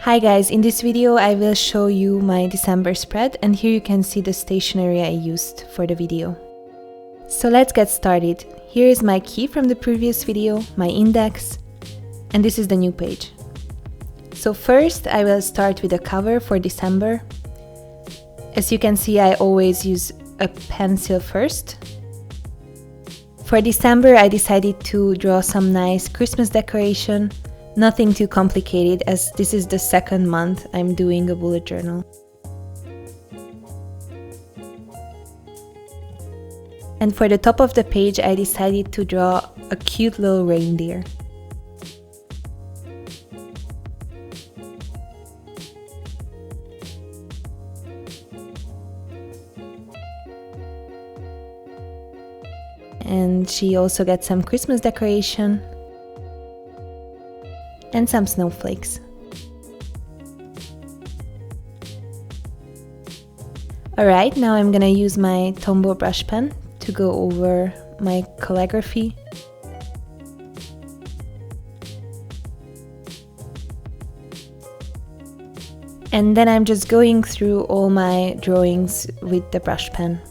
Hi guys, in this video I will show you my December spread, and here you can see the stationery I used for the video. So let's get started. Here is my key from the previous video, my index, and this is the new page. So first I will start with a cover for December. As you can see, I always use a pencil first. For December I decided to draw some nice Christmas decoration. Nothing too complicated, as this is the second month I'm doing a bullet journal. And for the top of the page I decided to draw a cute little reindeer. And she also gets some Christmas decoration and some snowflakes. Alright, now I'm gonna use my Tombow brush pen to go over my calligraphy. And then I'm just going through all my drawings with the brush pen.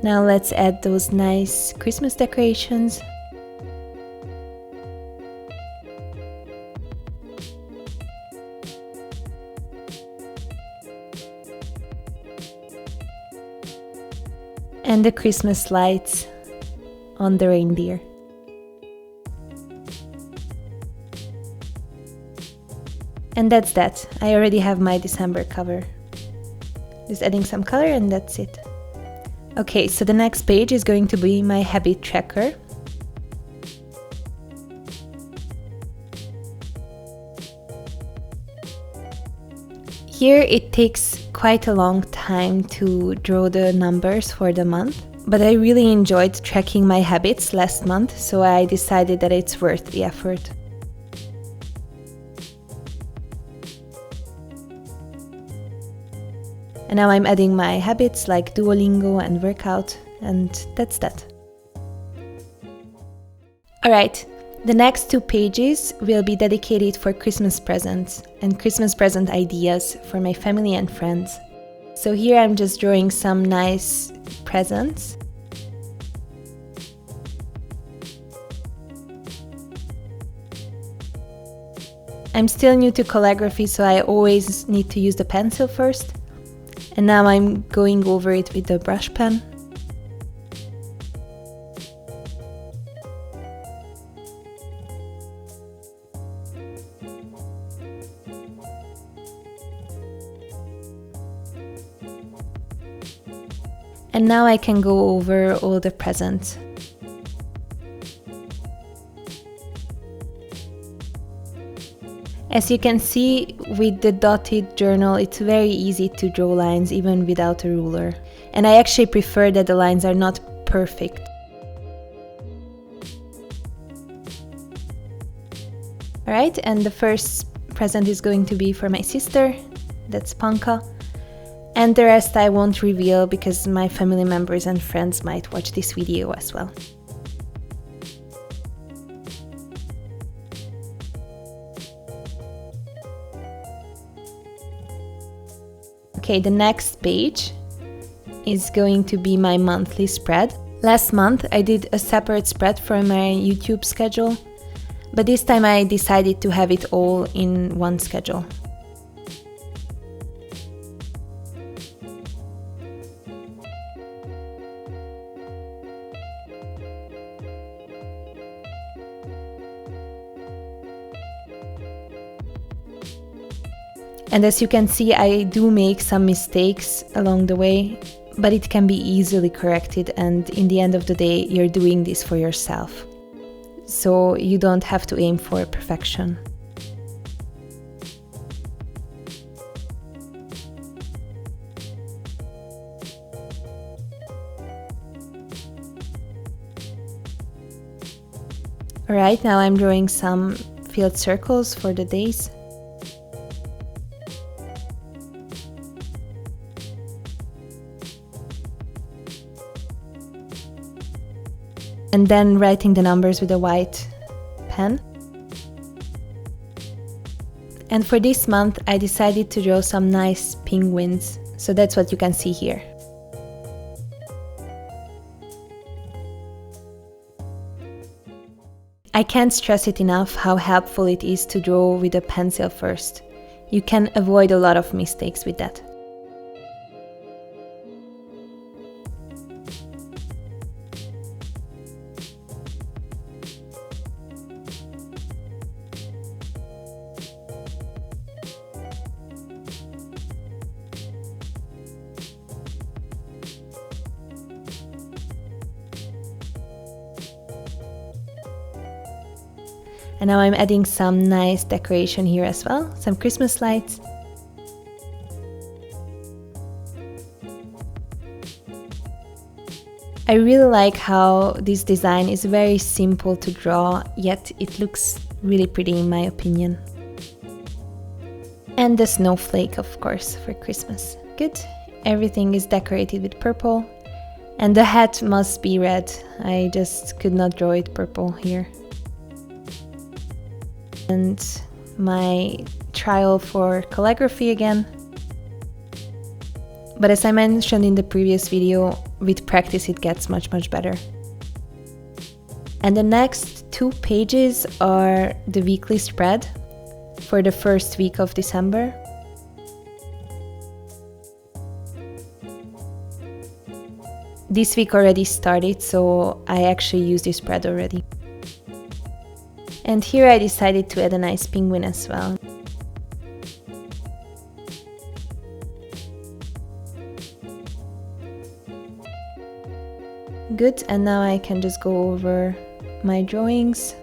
Now let's add those nice Christmas decorations. And the Christmas lights on the reindeer. And that's that. I already have my December cover. Just adding some color and that's it. Okay, so the next page is going to be my habit tracker. Here it takes quite a long time to draw the numbers for the month, but I really enjoyed tracking my habits last month, so I decided that it's worth the effort. And now I'm adding my habits like Duolingo and workout, and that's that. Alright, the next two pages will be dedicated for Christmas presents and Christmas present ideas for my family and friends. So here I'm just drawing some nice presents. I'm still new to calligraphy, so I always need to use the pencil first. And now I'm going over it with the brush pen. And now I can go over all the presents. As you can see, with the dotted journal, it's very easy to draw lines even without a ruler. And I actually prefer that the lines are not perfect. Alright, and the first present is going to be for my sister, that's Panka. And the rest I won't reveal because my family members and friends might watch this video as well. Okay, the next page is going to be my monthly spread. Last month I did a separate spread for my YouTube schedule, but this time I decided to have it all in one schedule. And as you can see, I do make some mistakes along the way, but it can be easily corrected, and in the end of the day, you're doing this for yourself. So you don't have to aim for perfection. Alright, now I'm drawing some filled circles for the days. And then writing the numbers with a white pen. And for this month, I decided to draw some nice penguins, so that's what you can see here. I can't stress it enough how helpful it is to draw with a pencil first. You can avoid a lot of mistakes with that. And now I'm adding some nice decoration here as well, some Christmas lights. I really like how this design is very simple to draw, yet it looks really pretty in my opinion. And the snowflake, of course, for Christmas. Good. Everything is decorated with purple. And the hat must be red. I just could not draw it purple here. And my trial for calligraphy again. But as I mentioned in the previous video, with practice it gets much better. And the next 2 pages are the weekly spread for the first week of December. This week already started, so I actually used this spread already. And here I decided to add a nice penguin as well. Good, and now I can just go over my drawings.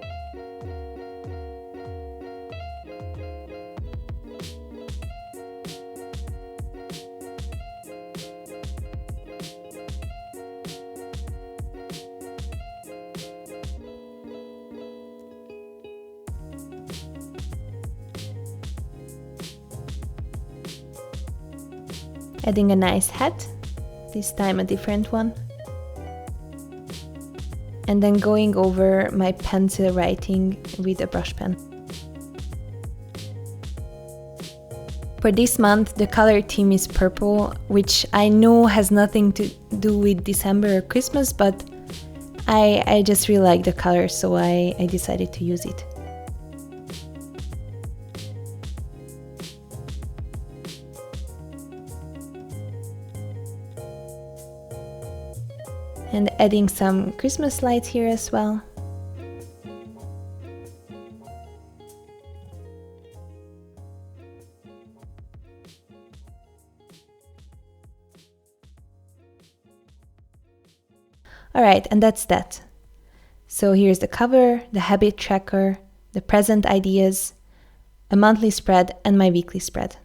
Adding a nice hat, this time a different one. And then going over my pencil writing with a brush pen. For this month, the color theme is purple, which I know has nothing to do with December or Christmas, but I just really like the color, so I decided to use it. And adding some Christmas lights here as well. Alright, and that's that. So here's the cover, the habit tracker, the present ideas, a monthly spread, and my weekly spread.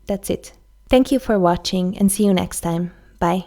That's it. Thank you for watching and see you next time. Bye.